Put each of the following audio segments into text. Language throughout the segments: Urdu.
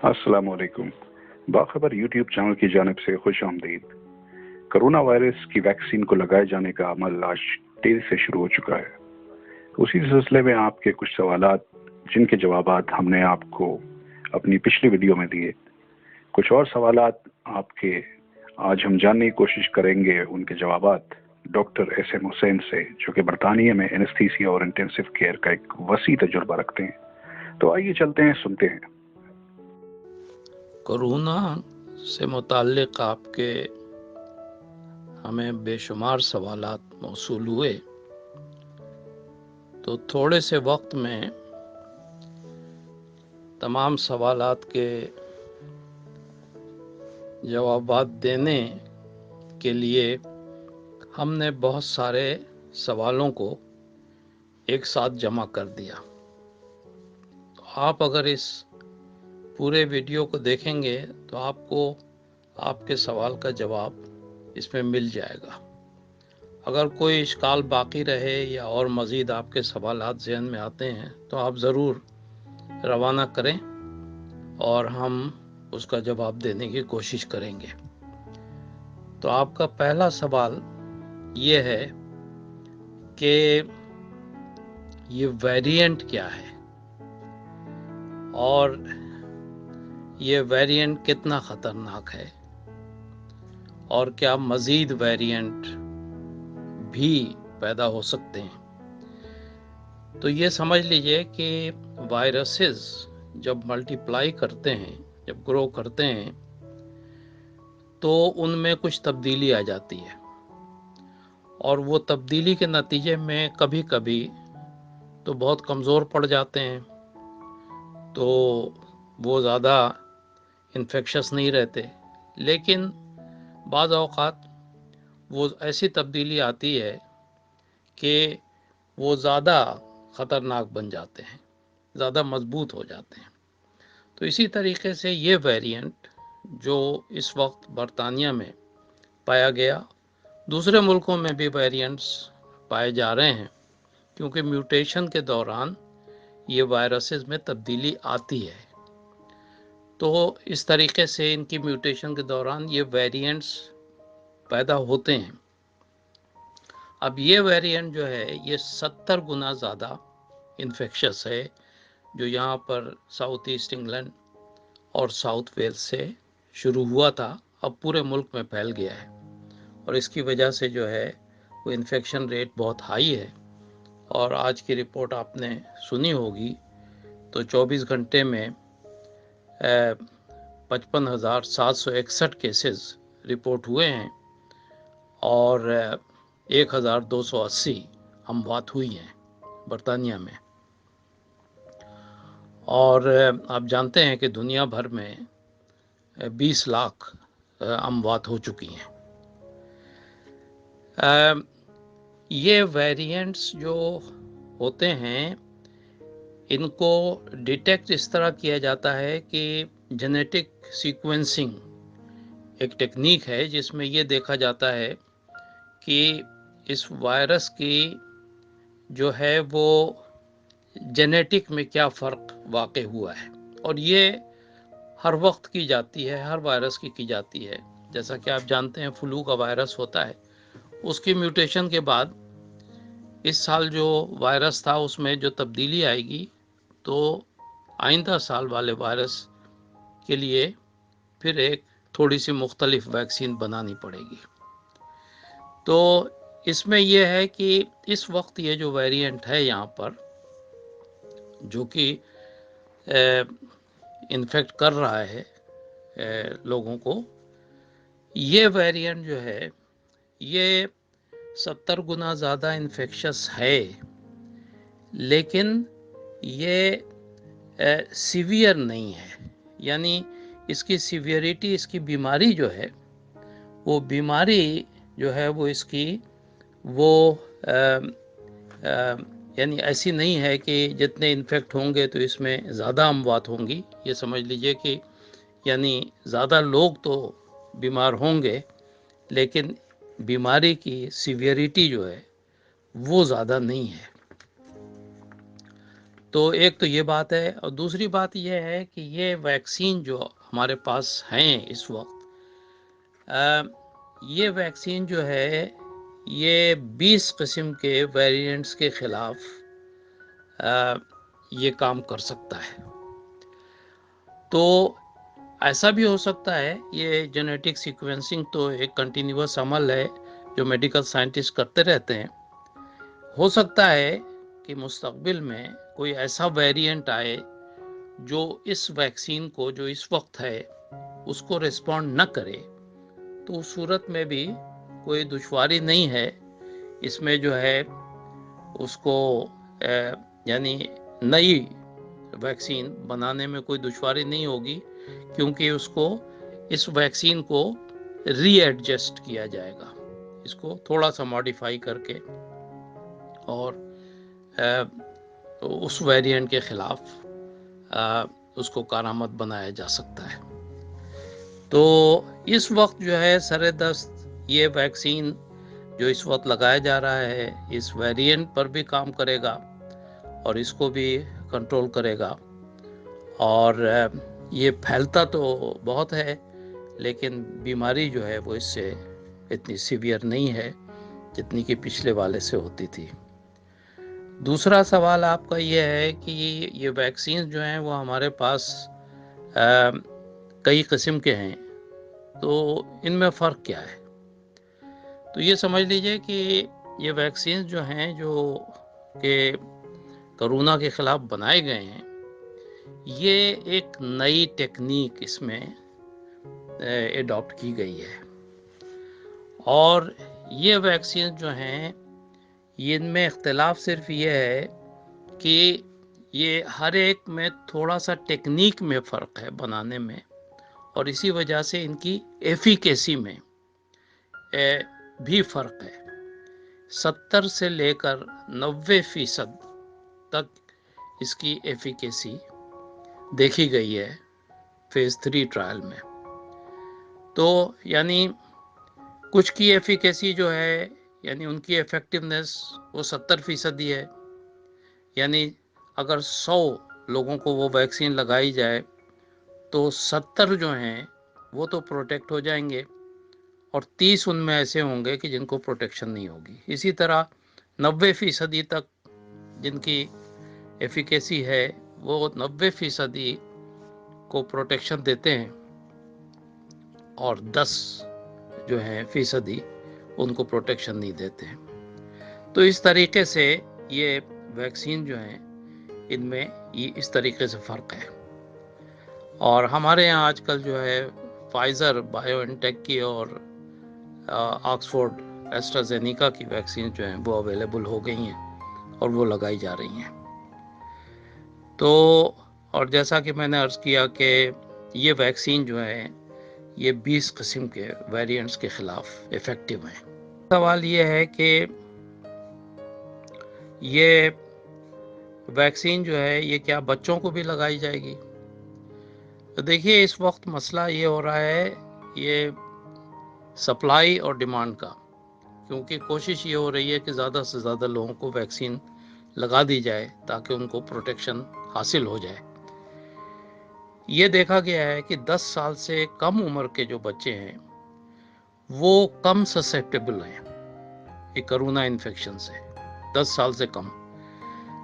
السلام علیکم. باخبر یوٹیوب چینل کی جانب سے خوش آمدید. کرونا وائرس کی ویکسین کو لگائے جانے کا عمل آج تیزی سے شروع ہو چکا ہے. اسی سلسلے میں آپ کے کچھ سوالات جن کے جوابات ہم نے آپ کو اپنی پچھلی ویڈیو میں دیے. کچھ اور سوالات آپ کے آج ہم جاننے کی کوشش کریں گے ان کے جوابات ڈاکٹر ایس ایم حسین سے، جو کہ برطانیہ میں اینستھیسیا اور انٹینسو کیئر کا ایک وسیع تجربہ رکھتے ہیں. تو آئیے چلتے ہیں، سنتے ہیں. کورونا سے متعلق آپ کے ہمیں بے شمار سوالات موصول ہوئے، تو تھوڑے سے وقت میں تمام سوالات کے جوابات دینے کے لیے ہم نے بہت سارے سوالوں کو ایک ساتھ جمع کر دیا. تو آپ اگر اس پورے ویڈیو کو دیکھیں گے تو آپ کو آپ کے سوال کا جواب اس میں مل جائے گا. اگر کوئی اشکال باقی رہے یا اور مزید آپ کے سوالات ذہن میں آتے ہیں تو آپ ضرور روانہ کریں اور ہم اس کا جواب دینے کی کوشش کریں گے. تو آپ کا پہلا سوال یہ ہے کہ یہ ویریئنٹ کیا ہے اور یہ ویریئنٹ کتنا خطرناک ہے، اور کیا مزید ویریئنٹ بھی پیدا ہو سکتے ہیں. تو یہ سمجھ لیجئے کہ وائرسز جب ملٹی پلائی کرتے ہیں، جب گرو کرتے ہیں، تو ان میں کچھ تبدیلی آ جاتی ہے، اور وہ تبدیلی کے نتیجے میں کبھی کبھی تو بہت کمزور پڑ جاتے ہیں، تو وہ زیادہ انفیکشس نہیں رہتے. لیکن بعض اوقات وہ ایسی تبدیلی آتی ہے کہ وہ زیادہ خطرناک بن جاتے ہیں، زیادہ مضبوط ہو جاتے ہیں. تو اسی طریقے سے یہ ویریئنٹ جو اس وقت برطانیہ میں پایا گیا، دوسرے ملکوں میں بھی ویریئنٹس پائے جا رہے ہیں، کیونکہ میوٹیشن کے دوران یہ وائرسز میں تبدیلی آتی ہے. تو اس طریقے سے ان کی میوٹیشن کے دوران یہ ویریئنٹس پیدا ہوتے ہیں. اب یہ ویریئنٹ جو ہے یہ 70 گنا زیادہ انفیکشس ہے، جو یہاں پر ساؤتھ ایسٹ انگلینڈ اور ساؤتھ ویلز سے شروع ہوا تھا، اب پورے ملک میں پھیل گیا ہے. اور اس کی وجہ سے جو ہے وہ انفیکشن ریٹ بہت ہائی ہے. اور آج کی رپورٹ آپ نے سنی ہوگی تو 24 گھنٹے میں 55,761 کیسز رپورٹ ہوئے ہیں اور 1,280 اموات ہوئی ہیں برطانیہ میں. اور آپ جانتے ہیں کہ دنیا بھر میں 20 لاکھ اموات ہو چکی ہیں. یہ ویریئنٹس جو ہوتے ہیں ان کو ڈیٹیکٹ اس طرح کیا جاتا ہے کہ جینیٹک سیکوینسنگ ایک ٹیکنیک ہے جس میں یہ دیکھا جاتا ہے کہ اس وائرس کی جو ہے وہ جینیٹک میں کیا فرق واقع ہوا ہے. اور یہ ہر وقت کی جاتی ہے، ہر وائرس کی جاتی ہے. جیسا کہ آپ جانتے ہیں فلو کا وائرس ہوتا ہے، اس کی میوٹیشن کے بعد اس سال جو وائرس تھا اس میں جو تبدیلی آئے گی تو آئندہ سال والے وائرس کے لیے پھر ایک تھوڑی سی مختلف ویکسین بنانی پڑے گی. تو اس میں یہ ہے کہ اس وقت یہ جو ویریئنٹ ہے یہاں پر جو کہ انفیکٹ کر رہا ہے لوگوں کو، یہ ویریئنٹ جو ہے یہ 70 گنا زیادہ انفیکشس ہے، لیکن یہ سیویئر نہیں ہے. یعنی اس کی سیویئرٹی، اس کی بیماری جو ہے وہ بیماری جو ہے وہ اس کی وہ یعنی ایسی نہیں ہے کہ جتنے انفیکٹ ہوں گے تو اس میں زیادہ اموات ہوں گی. یہ سمجھ لیجئے کہ یعنی زیادہ لوگ تو بیمار ہوں گے لیکن بیماری کی سیویئرٹی جو ہے وہ زیادہ نہیں ہے. تو ایک تو یہ بات ہے، اور دوسری بات یہ ہے کہ یہ ویکسین جو ہمارے پاس ہیں اس وقت، یہ ویکسین جو ہے یہ 20 قسم کے ویریئنٹس کے خلاف یہ کام کر سکتا ہے۔ تو ایسا بھی ہو سکتا ہے، یہ جینیٹک سیکوینسنگ تو ایک کنٹینیوس عمل ہے جو میڈیکل سائنٹسٹ کرتے رہتے ہیں۔ ہو سکتا ہے کہ مستقبل میں کوئی ایسا ویریئنٹ آئے جو اس ویکسین کو جو اس وقت ہے اس کو ریسپونڈ نہ کرے، تو اس صورت میں بھی کوئی دشواری نہیں ہے اس میں جو ہے اس کو یعنی نئی ویکسین بنانے میں کوئی دشواری نہیں ہوگی، کیونکہ اس کو اس ویکسین کو ری ایڈجسٹ کیا جائے گا، اس کو تھوڑا سا ماڈیفائی کر کے اور اس ویریئنٹ کے خلاف اس کو کارآمد بنایا جا سکتا ہے۔ تو اس وقت جو ہے سر دست یہ ویکسین جو اس وقت لگایا جا رہا ہے اس ویریئنٹ پر بھی کام کرے گا اور اس کو بھی کنٹرول کرے گا، اور یہ پھیلتا تو بہت ہے لیکن بیماری جو ہے وہ اس سے اتنی سیویئر نہیں ہے جتنی کہ پچھلے والے سے ہوتی تھی۔ دوسرا سوال آپ کا یہ ہے کہ یہ ویکسین جو ہیں وہ ہمارے پاس کئی قسم کے ہیں، تو ان میں فرق کیا ہے؟ تو یہ سمجھ لیجئے کہ یہ ویکسین جو ہیں جو کہ کرونا کے خلاف بنائے گئے ہیں، یہ ایک نئی ٹیکنیک اس میں ایڈاپٹ کی گئی ہے، اور یہ ویکسین جو ہیں ان میں اختلاف صرف یہ ہے کہ یہ ہر ایک میں تھوڑا سا ٹیکنیک میں فرق ہے بنانے میں، اور اسی وجہ سے ان کی ایفیکیسی میں بھی فرق ہے۔ 70 سے لے کر 90% تک اس کی ایفیکیسی دیکھی گئی ہے فیز 3 ٹرائل میں۔ تو یعنی کچھ کی ایفیکیسی جو ہے یعنی ان کی ایفیکٹونیس وہ 70% ہی ہے، یعنی اگر 100 لوگوں کو وہ ویکسین لگائی جائے تو 70 جو ہیں وہ تو پروٹیکٹ ہو جائیں گے، اور 30 ان میں ایسے ہوں گے کہ جن کو پروٹیکشن نہیں ہوگی۔ اسی طرح 90% تک جن کی ایفیکیسی ہے وہ 90% کو پروٹیکشن دیتے ہیں، اور 10 جو ہیں فیصدی ان کو پروٹیکشن نہیں دیتے ہیں۔ تو اس طریقے سے یہ ویکسین جو ہیں ان میں یہ اس طریقے سے فرق ہے۔ اور ہمارے یہاں آج کل جو ہے فائزر بایو انٹیک کی اور آکسفورڈ ایسٹرازینیکا کی ویکسین جو ہیں وہ اویلیبل ہو گئی ہیں اور وہ لگائی جا رہی ہیں۔ تو اور جیسا کہ میں نے عرض کیا کہ یہ ویکسین جو ہے یہ 20 قسم کے ویریئنٹس کے خلاف ایفیکٹو ہیں۔ سوال یہ ہے کہ یہ ویکسین جو ہے یہ کیا بچوں کو بھی لگائی جائے گی؟ تو دیکھیے اس وقت مسئلہ یہ ہو رہا ہے یہ سپلائی اور ڈیمانڈ کا، کیونکہ کوشش یہ ہو رہی ہے کہ زیادہ سے زیادہ لوگوں کو ویکسین لگا دی جائے تاکہ ان کو پروٹیکشن حاصل ہو جائے۔ یہ دیکھا گیا ہے کہ 10 سال سے کم عمر کے جو بچے ہیں وہ کم سسیپٹیبل ہیں یہ کرونا انفیکشن سے، 10 سال سے کم،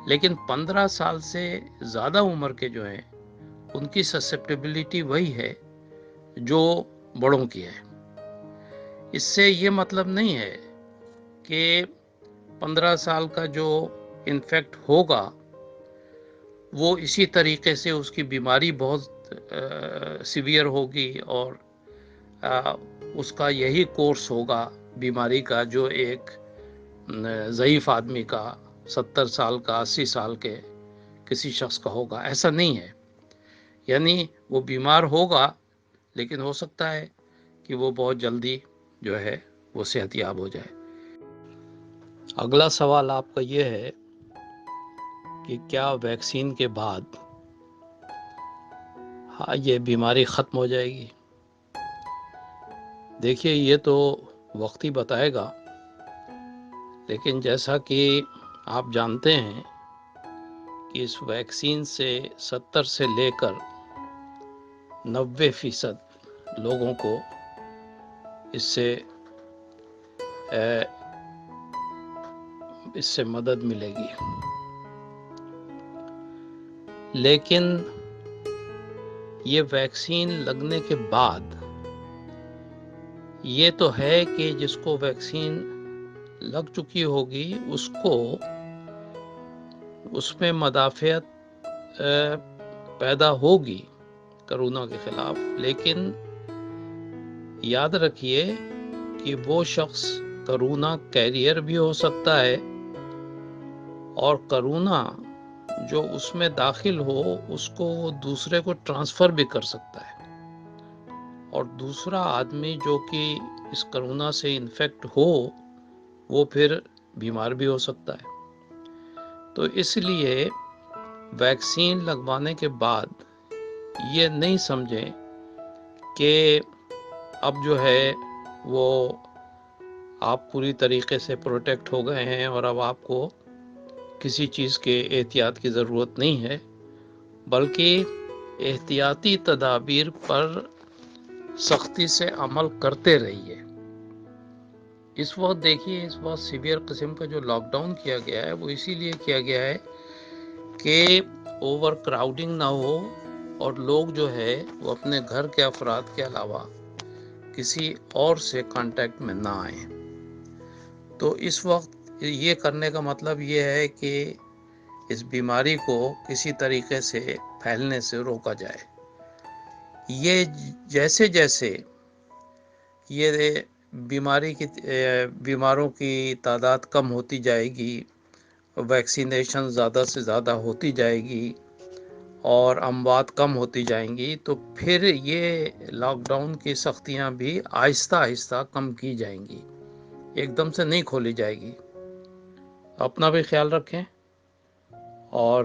لیکن 15 سال سے زیادہ عمر کے جو ہیں ان کی سسیپٹیبلٹی وہی ہے جو بڑوں کی ہے۔ اس سے یہ مطلب نہیں ہے کہ 15 سال کا جو انفیکٹ ہوگا وہ اسی طریقے سے اس کی بیماری بہت سیویئر ہوگی اور اس کا یہی کورس ہوگا بیماری کا جو ایک ضعیف آدمی کا 70 سال کا 80 سال کے کسی شخص کا ہوگا، ایسا نہیں ہے۔ یعنی وہ بیمار ہوگا لیکن ہو سکتا ہے کہ وہ بہت جلدی جو ہے وہ صحت یاب ہو جائے۔ اگلا سوال آپ کا یہ ہے کہ کیا ویکسین کے بعد یہ بیماری ختم ہو جائے گی؟ دیکھیے یہ تو وقت ہی بتائے گا، لیکن جیسا کہ آپ جانتے ہیں کہ اس ویکسین سے 70 سے لے کر 90% لوگوں کو اس سے مدد ملے گی، لیکن یہ ویکسین لگنے کے بعد یہ تو ہے کہ جس کو ویکسین لگ چکی ہوگی اس کو اس میں مدافعت پیدا ہوگی کرونا کے خلاف، لیکن یاد رکھیے کہ وہ شخص کرونا کیریئر بھی ہو سکتا ہے، اور کرونا جو اس میں داخل ہو اس کو وہ دوسرے کو ٹرانسفر بھی کر سکتا ہے، اور دوسرا آدمی جو کہ اس کرونا سے انفیکٹ ہو وہ پھر بیمار بھی ہو سکتا ہے۔ تو اس لیے ویکسین لگوانے کے بعد یہ نہیں سمجھیں کہ اب جو ہے وہ آپ پوری طریقے سے پروٹیکٹ ہو گئے ہیں اور اب آپ کو کسی چیز کے احتیاط کی ضرورت نہیں ہے، بلکہ احتیاطی تدابیر پر سختی سے عمل کرتے رہیے۔ اس وقت دیکھیے، اس وقت سیویئر قسم کا جو لاک ڈاؤن کیا گیا ہے وہ اسی لیے کیا گیا ہے کہ اوور کراؤڈنگ نہ ہو اور لوگ جو ہے وہ اپنے گھر کے افراد کے علاوہ کسی اور سے کانٹیکٹ میں نہ آئیں۔ تو اس وقت یہ کرنے کا مطلب یہ ہے کہ اس بیماری کو کسی طریقے سے پھیلنے سے روکا جائے۔ یہ جیسے جیسے یہ بیماروں کی تعداد کم ہوتی جائے گی، ویکسینیشن زیادہ سے زیادہ ہوتی جائے گی اور اموات کم ہوتی جائیں گی، تو پھر یہ لاک ڈاؤن کی سختیاں بھی آہستہ آہستہ کم کی جائیں گی، ایک دم سے نہیں کھولی جائے گی۔ اپنا بھی خیال رکھیں اور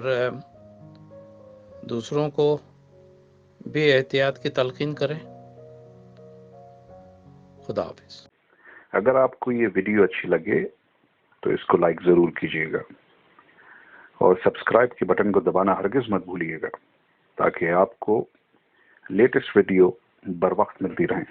دوسروں کو بھی احتیاط کی تلقین کریں۔ خدا حافظ۔ اگر آپ کو یہ ویڈیو اچھی لگے تو اس کو لائک ضرور کیجیے گا اور سبسکرائب کے بٹن کو دبانا ہرگز مت بھولیے گا تاکہ آپ کو لیٹسٹ ویڈیو بر وقت ملتی رہیں۔